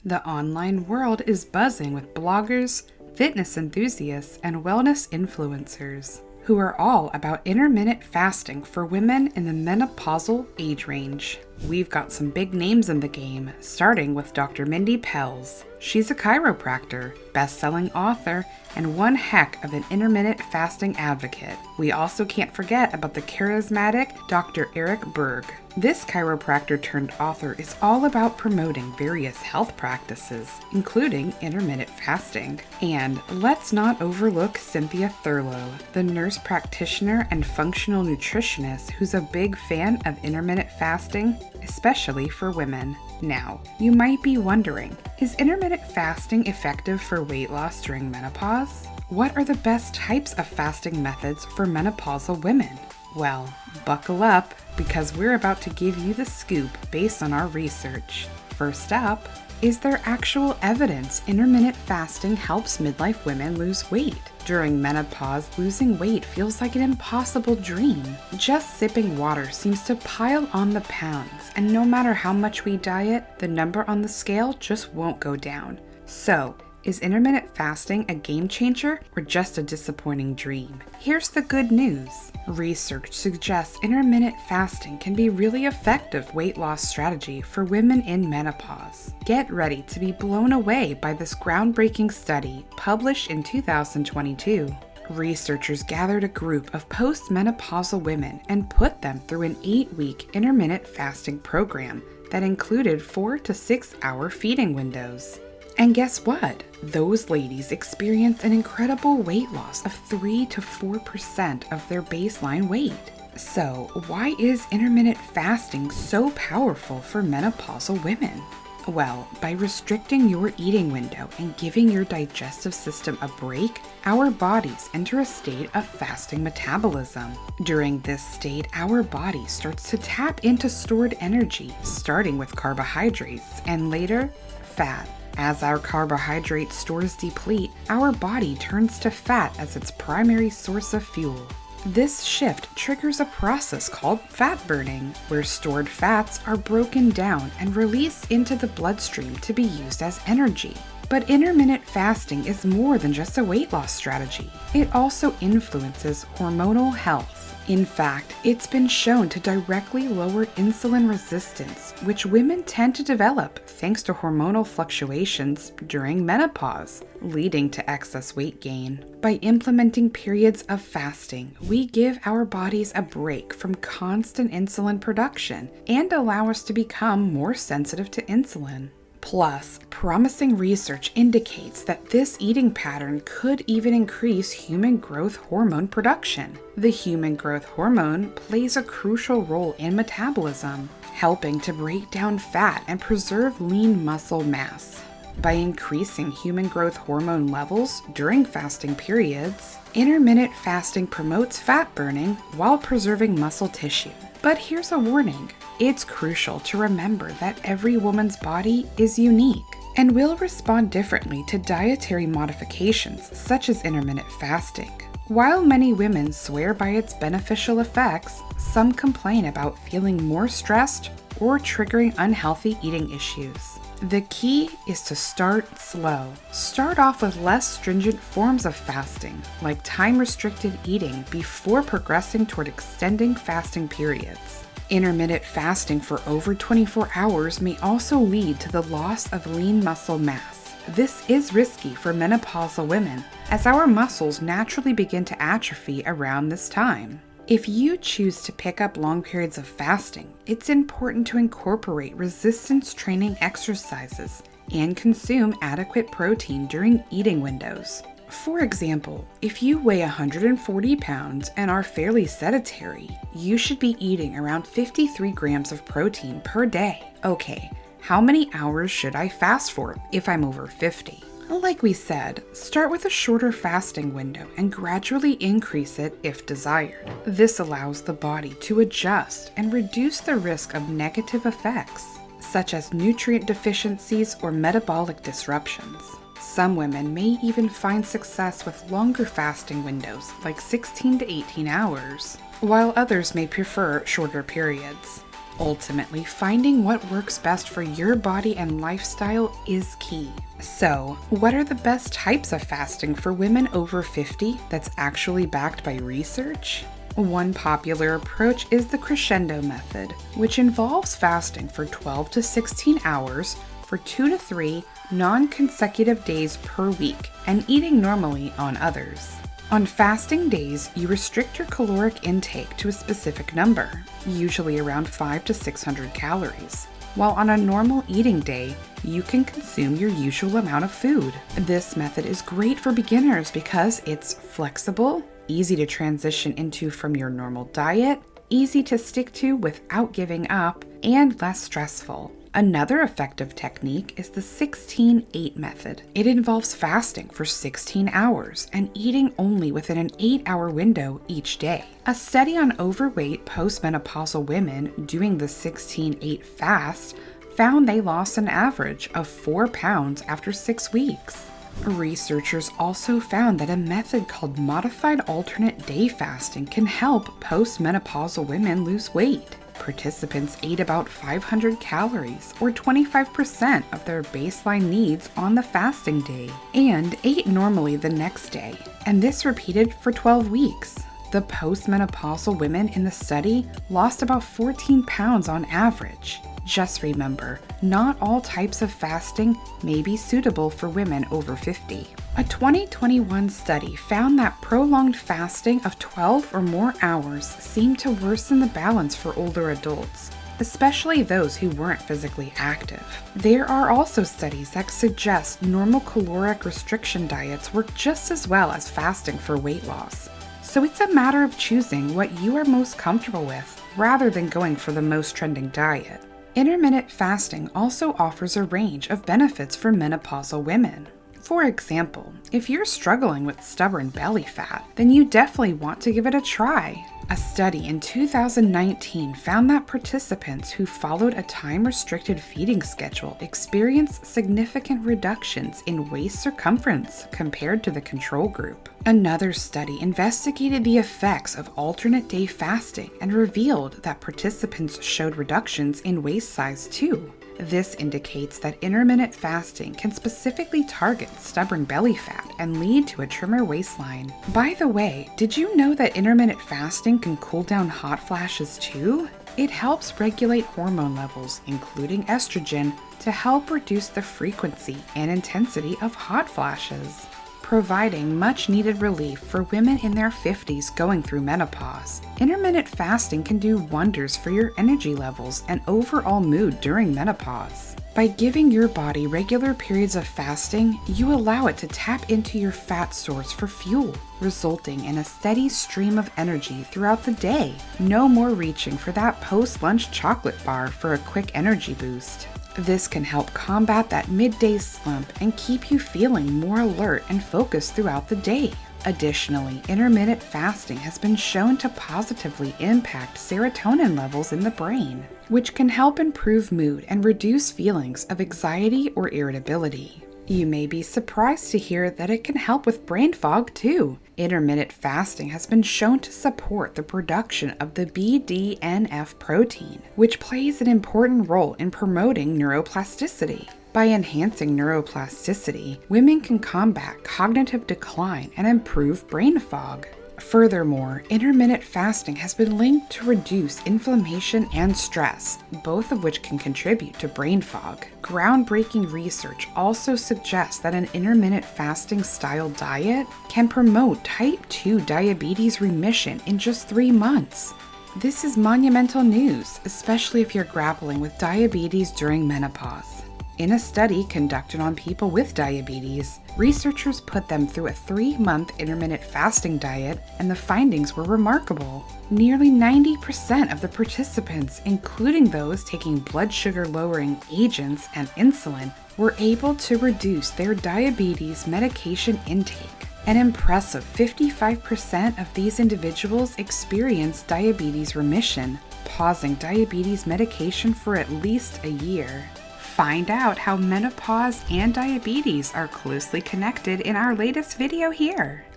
The online world is buzzing with bloggers, fitness enthusiasts, and wellness influencers who are all about intermittent fasting for women in the menopausal age range. We've got some big names in the game, starting with Dr. Mindy Pelz. She's a chiropractor, best-selling author, and one heck of an intermittent fasting advocate. We also can't forget about the charismatic Dr. Eric Berg. This chiropractor turned author is all about promoting various health practices, including intermittent fasting. And let's not overlook Cynthia Thurlow, the nurse practitioner and functional nutritionist who's a big fan of intermittent fasting, especially for women. Now, you might be wondering, is intermittent fasting effective for weight loss during menopause? What are the best types of fasting methods for menopausal women? Well, buckle up, because we're about to give you the scoop based on our research. First up, is there actual evidence intermittent fasting helps midlife women lose weight? During menopause, losing weight feels like an impossible dream. Just sipping water seems to pile on the pounds, and no matter how much we diet, the number on the scale just won't go down. So, is intermittent fasting a game changer or just a disappointing dream? Here's the good news. Research suggests intermittent fasting can be a really effective weight loss strategy for women in menopause. Get ready to be blown away by this groundbreaking study published in 2022. Researchers gathered a group of postmenopausal women and put them through an 8-week intermittent fasting program that included 4 to 6 hour feeding windows. And guess what? Those ladies experienced an incredible weight loss of 3 to 4% of their baseline weight. So, why is intermittent fasting so powerful for menopausal women? Well, by restricting your eating window and giving your digestive system a break, our bodies enter a state of fasting metabolism. During this state, our body starts to tap into stored energy, starting with carbohydrates and later, fat. As our carbohydrate stores deplete, our body turns to fat as its primary source of fuel. This shift triggers a process called fat burning, where stored fats are broken down and released into the bloodstream to be used as energy. But intermittent fasting is more than just a weight loss strategy. It also influences hormonal health. In fact, it's been shown to directly lower insulin resistance, which women tend to develop thanks to hormonal fluctuations during menopause, leading to excess weight gain. By implementing periods of fasting, we give our bodies a break from constant insulin production and allow us to become more sensitive to insulin. Plus, promising research indicates that this eating pattern could even increase human growth hormone production. The human growth hormone plays a crucial role in metabolism, helping to break down fat and preserve lean muscle mass. By increasing human growth hormone levels during fasting periods, intermittent fasting promotes fat burning while preserving muscle tissue. But here's a warning. It's crucial to remember that every woman's body is unique and will respond differently to dietary modifications such as intermittent fasting. While many women swear by its beneficial effects, some complain about feeling more stressed or triggering unhealthy eating issues. The key is to start slow. Start off with less stringent forms of fasting, like time-restricted eating, before progressing toward extending fasting periods. Intermittent fasting for over 24 hours may also lead to the loss of lean muscle mass. This is risky for menopausal women, as our muscles naturally begin to atrophy around this time. If you choose to pick up long periods of fasting, it's important to incorporate resistance training exercises and consume adequate protein during eating windows. For example, if you weigh 140 pounds and are fairly sedentary, you should be eating around 53 grams of protein per day. Okay, how many hours should I fast for if I'm over 50? Like we said, start with a shorter fasting window and gradually increase it if desired. This allows the body to adjust and reduce the risk of negative effects, such as nutrient deficiencies or metabolic disruptions. Some women may even find success with longer fasting windows, like 16 to 18 hours, while others may prefer shorter periods. Ultimately, finding what works best for your body and lifestyle is key. So, what are the best types of fasting for women over 50 that's actually backed by research? One popular approach is the crescendo method, which involves fasting for 12 to 16 hours for 2 to 3 non-consecutive days per week and eating normally on others. On fasting days, you restrict your caloric intake to a specific number, usually around 500 to 600 calories, while on a normal eating day, you can consume your usual amount of food. This method is great for beginners because it's flexible, easy to transition into from your normal diet, easy to stick to without giving up, and less stressful. Another effective technique is the 16-8 method. It involves fasting for 16 hours and eating only within an 8-hour window each day. A study on overweight postmenopausal women doing the 16-8 fast found they lost an average of 4 pounds after 6 weeks. Researchers also found that a method called modified alternate day fasting can help postmenopausal women lose weight. Participants ate about 500 calories, or 25% of their baseline needs on the fasting day, and ate normally the next day, and this repeated for 12 weeks. The postmenopausal women in the study lost about 14 pounds on average. Just remember, not all types of fasting may be suitable for women over 50. A 2021 study found that prolonged fasting of 12 or more hours seemed to worsen the balance for older adults, especially those who weren't physically active. There are also studies that suggest normal caloric restriction diets work just as well as fasting for weight loss. So it's a matter of choosing what you are most comfortable with rather than going for the most trending diet. Intermittent fasting also offers a range of benefits for menopausal women. For example, if you're struggling with stubborn belly fat, then you definitely want to give it a try. A study in 2019 found that participants who followed a time-restricted feeding schedule experienced significant reductions in waist circumference compared to the control group. Another study investigated the effects of alternate day fasting and revealed that participants showed reductions in waist size too. This indicates that intermittent fasting can specifically target stubborn belly fat and lead to a trimmer waistline. By the way, did you know that intermittent fasting can cool down hot flashes too? It helps regulate hormone levels, including estrogen, to help reduce the frequency and intensity of hot flashes, providing much-needed relief for women in their 50s going through menopause. Intermittent fasting can do wonders for your energy levels and overall mood during menopause. By giving your body regular periods of fasting, you allow it to tap into your fat stores for fuel, resulting in a steady stream of energy throughout the day. No more reaching for that post-lunch chocolate bar for a quick energy boost. This can help combat that midday slump and keep you feeling more alert and focused throughout the day. Additionally, intermittent fasting has been shown to positively impact serotonin levels in the brain, which can help improve mood and reduce feelings of anxiety or irritability. You may be surprised to hear that it can help with brain fog too. Intermittent fasting has been shown to support the production of the BDNF protein, which plays an important role in promoting neuroplasticity. By enhancing neuroplasticity, women can combat cognitive decline and improve brain fog. Furthermore, intermittent fasting has been linked to reduce inflammation and stress, both of which can contribute to brain fog. Groundbreaking research also suggests that an intermittent fasting style diet can promote type 2 diabetes remission in just 3 months. This is monumental news, especially if you're grappling with diabetes during menopause. In a study conducted on people with diabetes, researchers put them through a 3-month intermittent fasting diet, and the findings were remarkable. Nearly 90% of the participants, including those taking blood sugar lowering agents and insulin, were able to reduce their diabetes medication intake. An impressive 55% of these individuals experienced diabetes remission, pausing diabetes medication for at least a year. Find out how menopause and diabetes are closely connected in our latest video here.